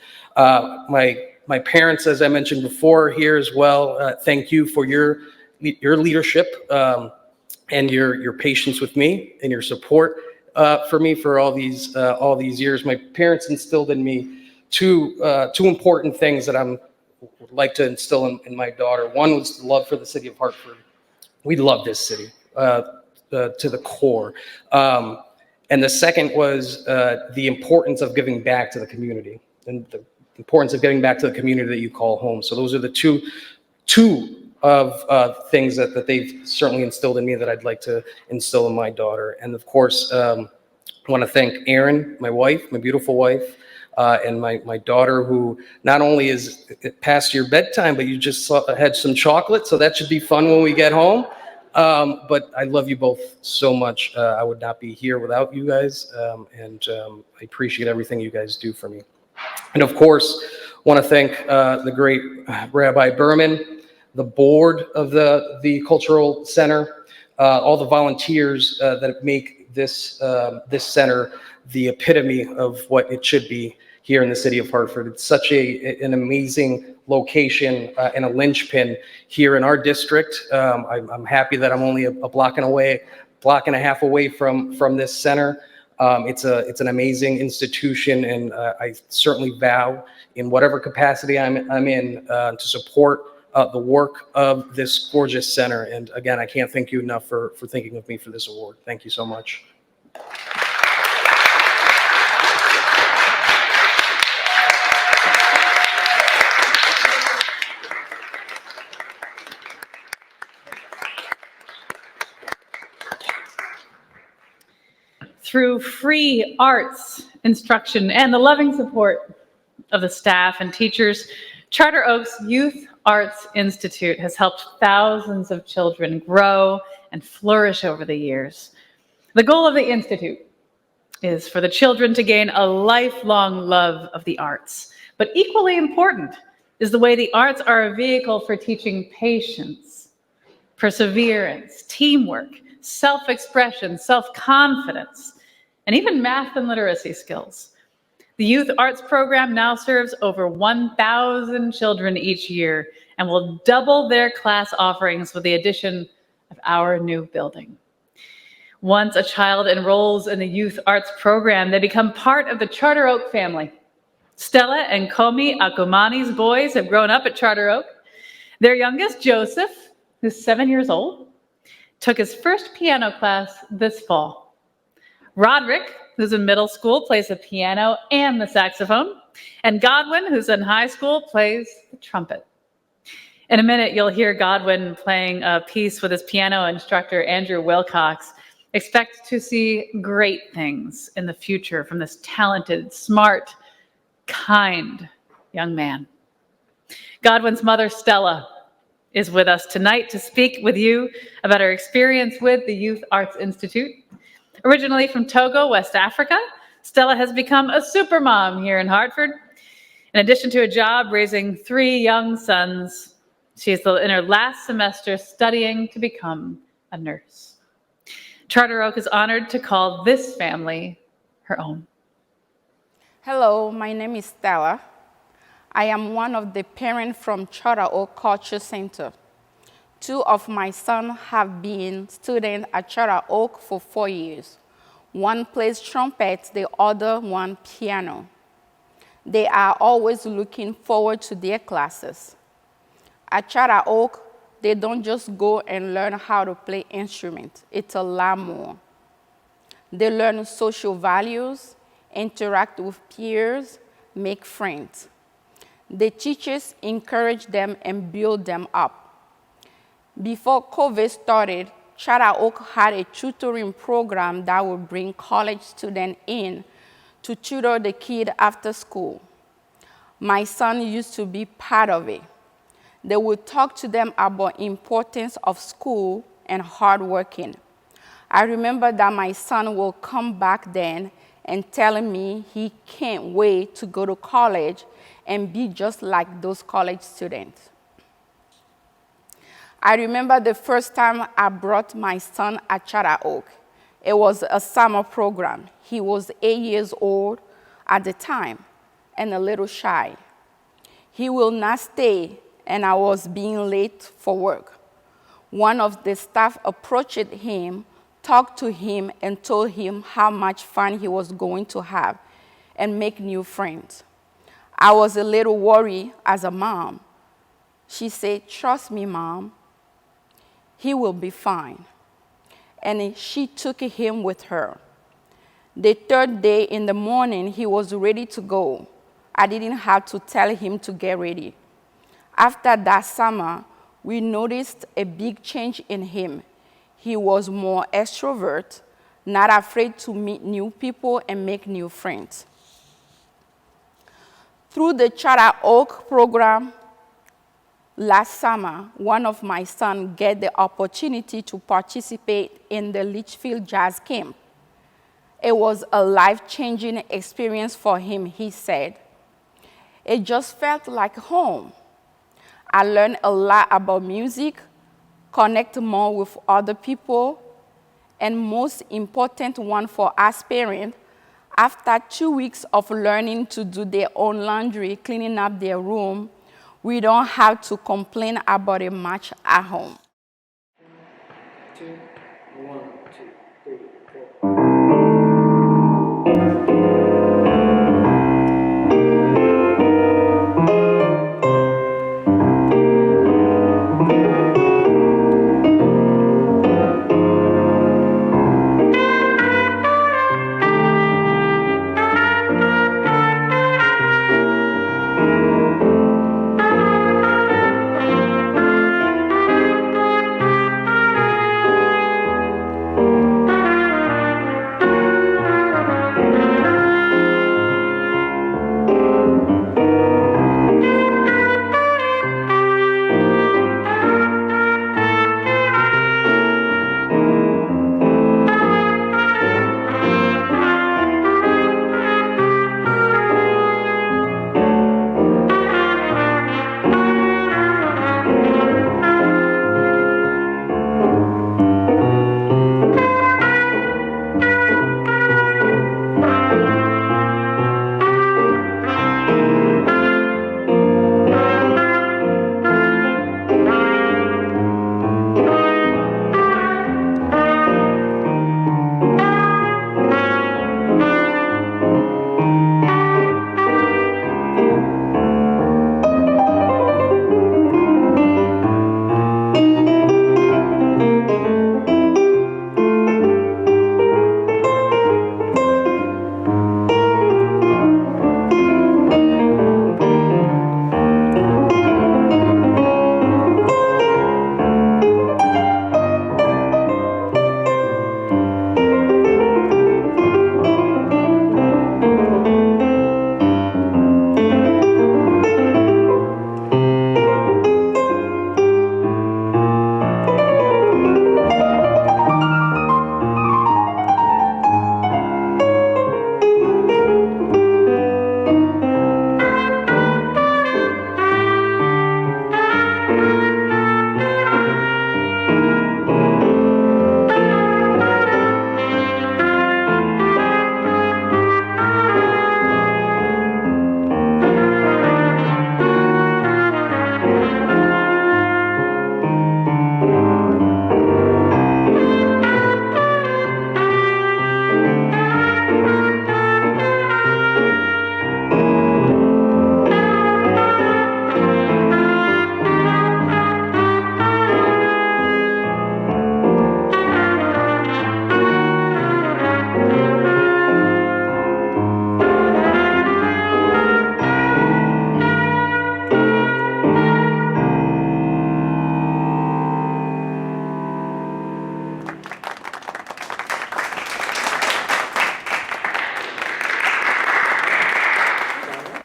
My parents, as I mentioned before, here as well. Thank you for your leadership and your patience with me and your support for me for all these years. My parents instilled in me two important things that I would like to instill in my daughter. One was the love for the city of Hartford. We love this city. To the core. And the second was the importance of giving back to the community and the importance of giving back to the community that you call home. So those are the two of things that they've certainly instilled in me that I'd like to instill in my daughter. And of course, I want to thank Erin, my wife, my beautiful wife, and my daughter, who not only is past your bedtime, but you just had some chocolate, so that should be fun when we get home. But I love you both so much. I would not be here without you guys, and I appreciate everything you guys do for me. And of course, want to thank the great Rabbi Berman, the board of the Cultural Center, all the volunteers that make this center the epitome of what it should be here in the city of Hartford. It's such an amazing location and a linchpin here in our district. I'm happy that I'm only a block and a half away from this center. It's an amazing institution, and I certainly vow in whatever capacity I'm in to support the work of this gorgeous center. And again, I can't thank you enough for thinking of me for this award. Thank you so much. Through free arts instruction and the loving support of the staff and teachers, Charter Oak's Youth Arts Institute has helped thousands of children grow and flourish over the years. The goal of the Institute is for the children to gain a lifelong love of the arts. But equally important is the way the arts are a vehicle for teaching patience, perseverance, teamwork, self-expression, self-confidence, and even math and literacy skills. The Youth Arts Program now serves over 1,000 children each year and will double their class offerings with the addition of our new building. Once a child enrolls in the Youth Arts Program, they become part of the Charter Oak family. Stella and Komi Akumani's boys have grown up at Charter Oak. Their youngest, Joseph, who's 7 years old, took his first piano class this fall. Roderick, who's in middle school, plays the piano and the saxophone. And Godwin, who's in high school, plays the trumpet. In a minute, you'll hear Godwin playing a piece with his piano instructor, Andrew Wilcox. Expect to see great things in the future from this talented, smart, kind young man. Godwin's mother, Stella, is with us tonight to speak with you about her experience with the Youth Arts Institute. Originally from Togo, West Africa, Stella has become a supermom here in Hartford. In addition to a job raising 3 young sons, she is in her last semester studying to become a nurse. Charter Oak is honored to call this family her own. Hello, my name is Stella. I am one of the parents from Charter Oak Culture Center. 2 of my sons have been students at Charter Oak for 4 years. One plays trumpet, the other one piano. They are always looking forward to their classes. At Charter Oak, they don't just go and learn how to play instruments. It's a lot more. They learn social values, interact with peers, make friends. The teachers encourage them and build them up. Before COVID started, Charter Oak had a tutoring program that would bring college students in to tutor the kid after school. My son used to be part of it. They would talk to them about the importance of school and hard working. I remember that my son will come back then and tell me he can't wait to go to college and be just like those college students. I remember the first time I brought my son at Charter Oak. It was a summer program. He was 8 years old at the time and a little shy. He will not stay, and I was being late for work. One of the staff approached him, talked to him, and told him how much fun he was going to have and make new friends. I was a little worried as a mom. She said, "Trust me, Mom. He will be fine." And she took him with her. The 3rd day in the morning, he was ready to go. I didn't have to tell him to get ready. After that summer, we noticed a big change in him. He was more extrovert, not afraid to meet new people and make new friends. Through the Charter Oak program, last summer, one of my sons got the opportunity to participate in the Litchfield Jazz Camp. It was a life-changing experience for him, he said. It just felt like home. I learned a lot about music, connect more with other people, and most important one for us parents, After 2 weeks of learning to do their own laundry, cleaning up their room, we don't have to complain about it much at home.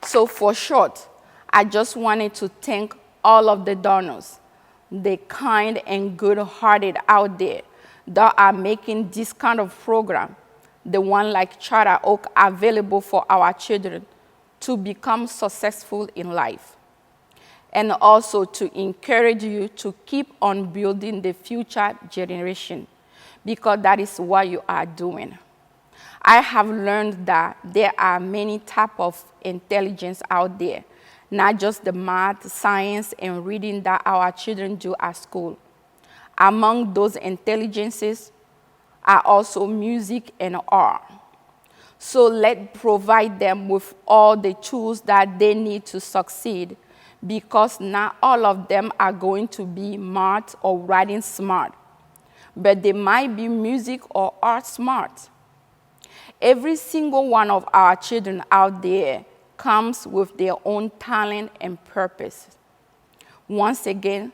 So for short, I just wanted to thank all of the donors, the kind and good-hearted out there that are making this kind of program, the one like Charter Oak, available for our children to become successful in life. And also to encourage you to keep on building the future generation, because that is what you are doing. I have learned that there are many types of intelligence out there, not just the math, science, and reading that our children do at school. Among those intelligences are also music and art. So let's provide them with all the tools that they need to succeed, because not all of them are going to be math or writing smart, but they might be music or art smart. Every single one of our children out there comes with their own talent and purpose. Once again,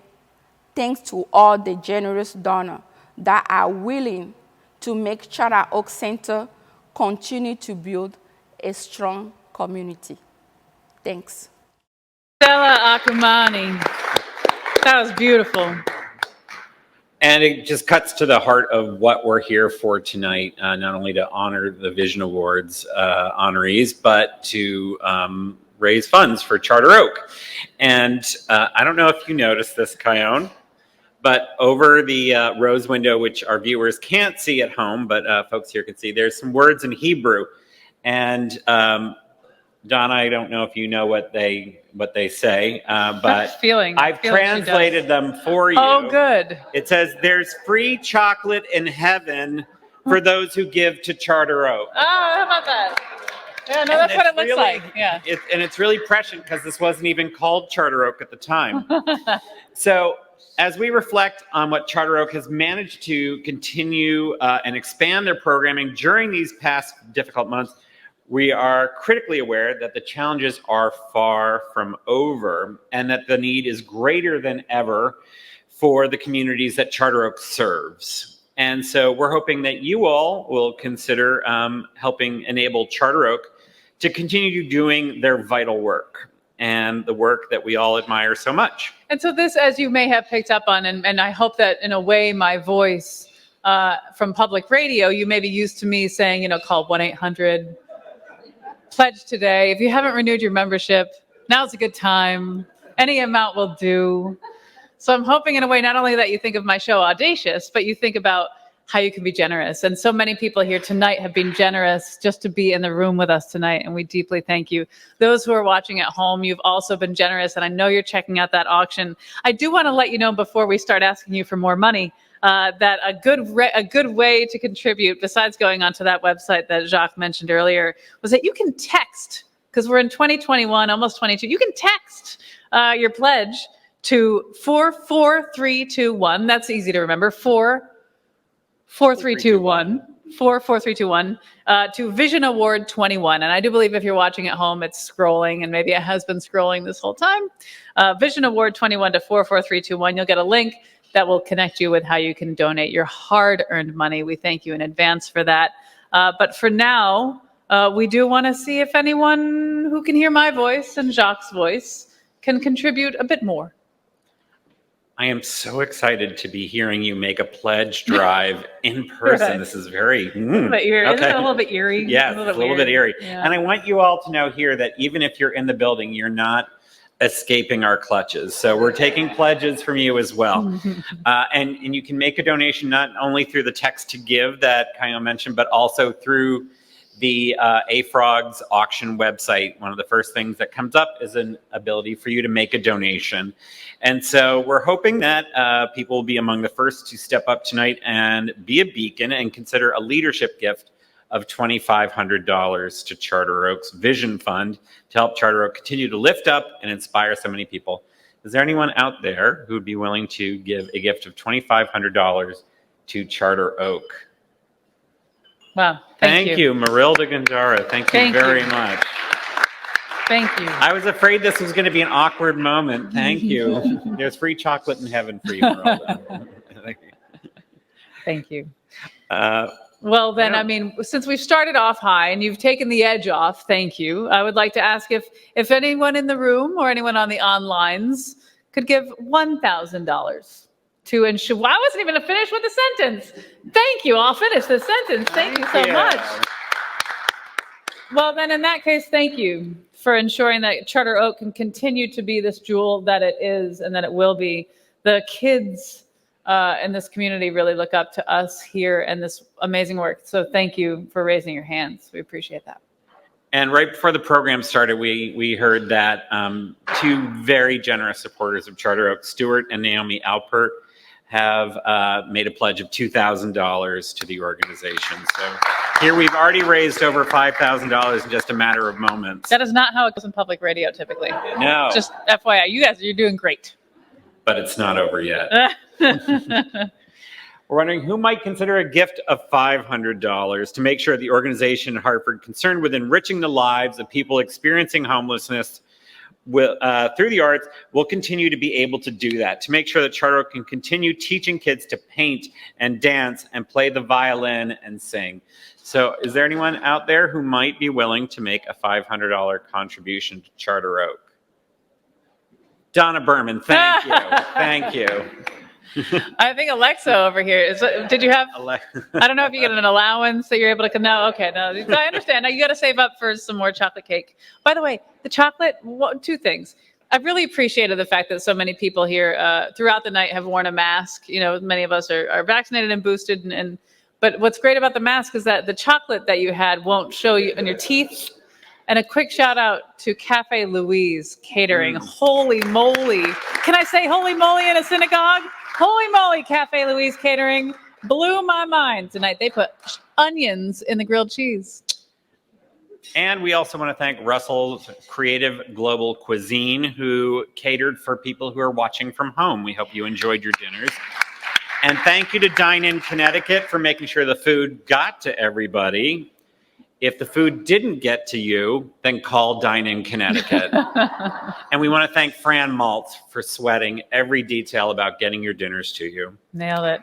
thanks to all the generous donors that are willing to make Charter Oak Center continue to build a strong community. Thanks. Stella Akumani. That was beautiful. And it just cuts to the heart of what we're here for tonight, not only to honor the Vision Awards honorees, but to raise funds for Charter Oak. And I don't know if you noticed this, Kyone, but over the rose window, which our viewers can't see at home, but folks here can see, there's some words in Hebrew. And Donna, I don't know if you know what they say, but I've translated them for you. Oh, good. It says, "There's free chocolate in heaven for those who give to Charter Oak." Oh, how about that? Yeah, no, that's what it looks like. Yeah. And it's really prescient because this wasn't even called Charter Oak at the time. So as we reflect on what Charter Oak has managed to continue and expand their programming during these past difficult months, we are critically aware that the challenges are far from over and that the need is greater than ever for the communities that Charter Oak serves. And so we're hoping that you all will consider helping enable Charter Oak to continue doing their vital work and the work that we all admire so much. And so this, as you may have picked up on, and I hope that in a way my voice from public radio, you may be used to me saying, call 1-800 pledge today. If you haven't renewed your membership, now's a good time. Any amount will do. So I'm hoping in a way, not only that you think of my show Audacious, but you think about how you can be generous. And so many people here tonight have been generous just to be in the room with us tonight. And we deeply thank you. Those who are watching at home, you've also been generous. And I know you're checking out that auction. I do want to let you know before we start asking you for more money, that a good way to contribute, besides going onto that website that Jacques mentioned earlier, was that you can text, because we're in 2021, almost 22. You can text your pledge to 44321. That's easy to remember. 44321 to Vision Award 21. And I do believe if you're watching at home, it's scrolling, and maybe it has been scrolling this whole time. Vision Award 21 to 44321. You'll get a link that will connect you with how you can donate your hard-earned money. We thank you in advance for that. But for now, we do want to see if anyone who can hear my voice and Jacques' voice can contribute a bit more. I am so excited to be hearing you make a pledge drive in person. Right. This is very... A little bit eerie. Isn't it a little bit eerie? Yeah, it's a little bit eerie. Yeah. And I want you all to know here that even if you're in the building, you're not escaping our clutches. So we're taking pledges from you as well. And you can make a donation not only through the text to give that Kayo mentioned, but also through the AFROG's auction website. One of the first things that comes up is an ability for you to make a donation. And so we're hoping that people will be among the first to step up tonight and be a beacon and consider a leadership gift of $2,500 to Charter Oak's Vision Fund to help Charter Oak continue to lift up and inspire so many people. Is there anyone out there who would be willing to give a gift of $2,500 to Charter Oak? Wow. Thank you, Marilda Gandara. Thank you very much. Thank you. I was afraid this was going to be an awkward moment. Thank you. There's free chocolate in heaven for you, Marilda. Thank you. Well, then, I mean, since we've started off high and you've taken the edge off, thank you. I would like to ask if anyone in the room or anyone on the onlines could give $1,000 to ensure. Well, I wasn't even finished with the sentence. Thank you. I'll finish the sentence. Thank you so much. Well, then, in that case, thank you for ensuring that Charter Oak can continue to be this jewel that it is and that it will be. The kids in this community really look up to us here and this amazing work. So thank you for raising your hands. We appreciate that. And right before the program started, we heard that two very generous supporters of Charter Oak, Stuart and Naomi Alpert, have made a pledge of $2,000 to the organization. So here we've already raised over $5,000 in just a matter of moments. That is not how it goes in public radio typically. No. Just FYI, you're doing great. But it's not over yet. We're wondering who might consider a gift of $500 to make sure the organization in Hartford concerned with enriching the lives of people experiencing homelessness through the arts will continue to be able to do that, to make sure that Charter Oak can continue teaching kids to paint and dance and play the violin and sing. So is there anyone out there who might be willing to make a $500 contribution to Charter Oak? Donna Berman, thank you. Thank you. I think Alexa over here did you have? I don't know if you get an allowance that you're able to. No, okay, no, I understand. Now you got to save up for some more chocolate cake. By the way, the chocolate. Two things. I've really appreciated the fact that so many people here throughout the night have worn a mask. You know, many of us are vaccinated and boosted, and But what's great about the mask is that the chocolate that you had won't show you in your teeth. And a quick shout out to Cafe Louise Catering. Holy moly. Can I say holy moly in a synagogue? Holy moly, Cafe Louise Catering blew my mind tonight. They put onions in the grilled cheese. And we also want to thank Russell's Creative Global Cuisine, who catered for people who are watching from home. We hope you enjoyed your dinners. And thank you to Dine In Connecticut for making sure the food got to everybody. If the food didn't get to you, then call Dine In Connecticut. And we want to thank Fran Malt for sweating every detail about getting your dinners to you. Nailed it.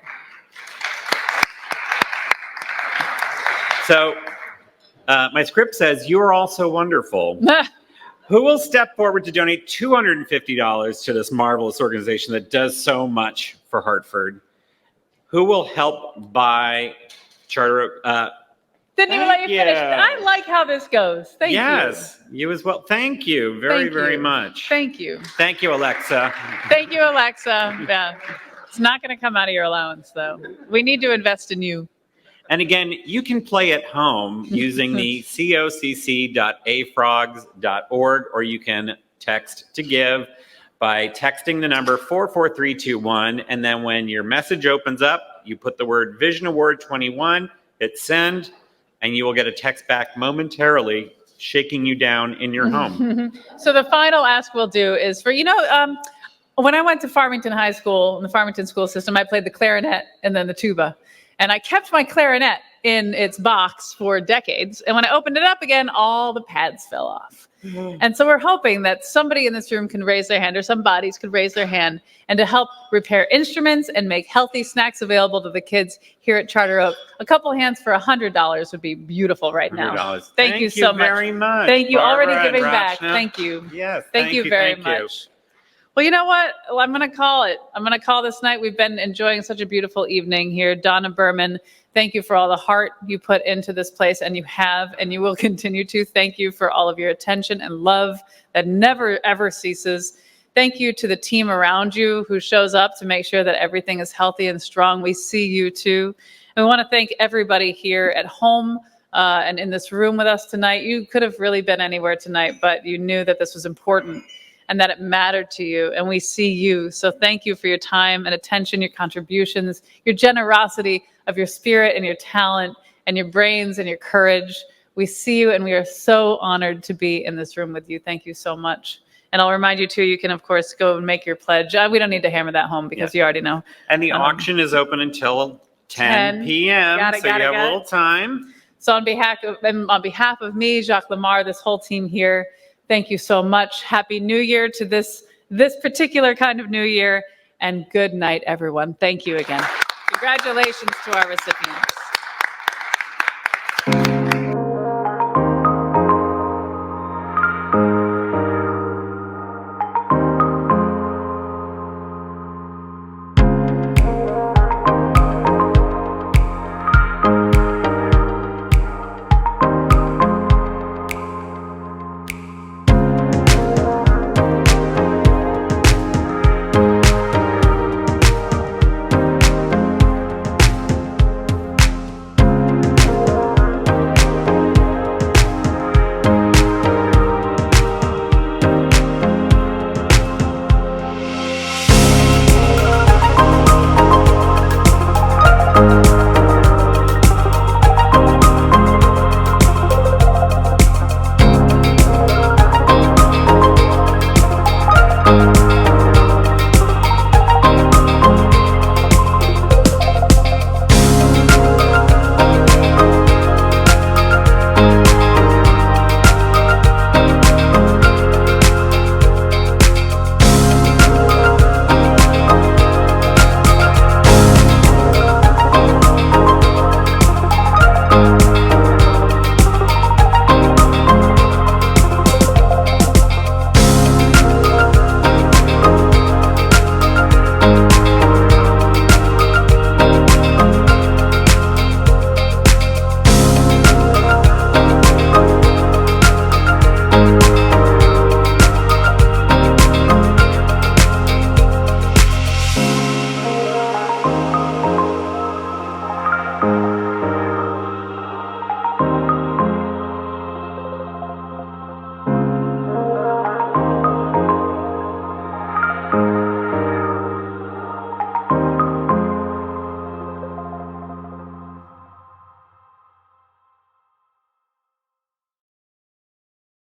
So my script says, you are all so wonderful. Who will step forward to donate $250 to this marvelous organization that does so much for Hartford? Who will help buy charter? Didn't even let you finish. I like how this goes. Thank you. Yes, you as well. Thank you very much. Thank you. Thank you, Alexa. Thank you, Alexa. Yeah. It's not going to come out of your allowance, though. We need to invest in you. And again, you can play at home using the cocc.afrogs.org, or you can text to give by texting the number 44321. And then when your message opens up, you put the word Vision Award 21, hit send, and you will get a text back momentarily shaking you down in your home. So the final ask we'll do is for, when I went to Farmington High School, in the Farmington school system, I played the clarinet and then the tuba. And I kept my clarinet in its box for decades. And when I opened it up again, all the pads fell off. Mm-hmm. And so we're hoping that somebody in this room can raise their hand, or some bodies could raise their hand, and to help repair instruments and make healthy snacks available to the kids here at Charter Oak. A couple hands for $100 would be beautiful right now. $100. Thank you so much. Very much. Thank you. Barbara Already giving and back. Rachna. Thank you. Yes. Thank you very much. Well, you know what? Well, I'm going to call it. I'm going to call this night. We've been enjoying such a beautiful evening here. Donna Berman, thank you for all the heart you put into this place, and you have, and you will continue to. Thank you for all of your attention and love that never, ever ceases. Thank you to the team around you who shows up to make sure that everything is healthy and strong. We see you too. And we want to thank everybody here at home and in this room with us tonight. You could have really been anywhere tonight, but you knew that this was important and that it mattered to you, and we see you. So thank you for your time and attention, your contributions, your generosity of your spirit and your talent and your brains and your courage. We see you, and we are so honored to be in this room with you. Thank you so much. And I'll remind you too, you can of course go and make your pledge. We don't need to hammer that home because you already know. And the auction is open until 10 p.m. So you have a little time. So on behalf of me, Jacques Lamar, this whole team here, thank you so much. Happy New Year to this particular kind of New Year, and good night, everyone. Thank you again. Congratulations to our recipients.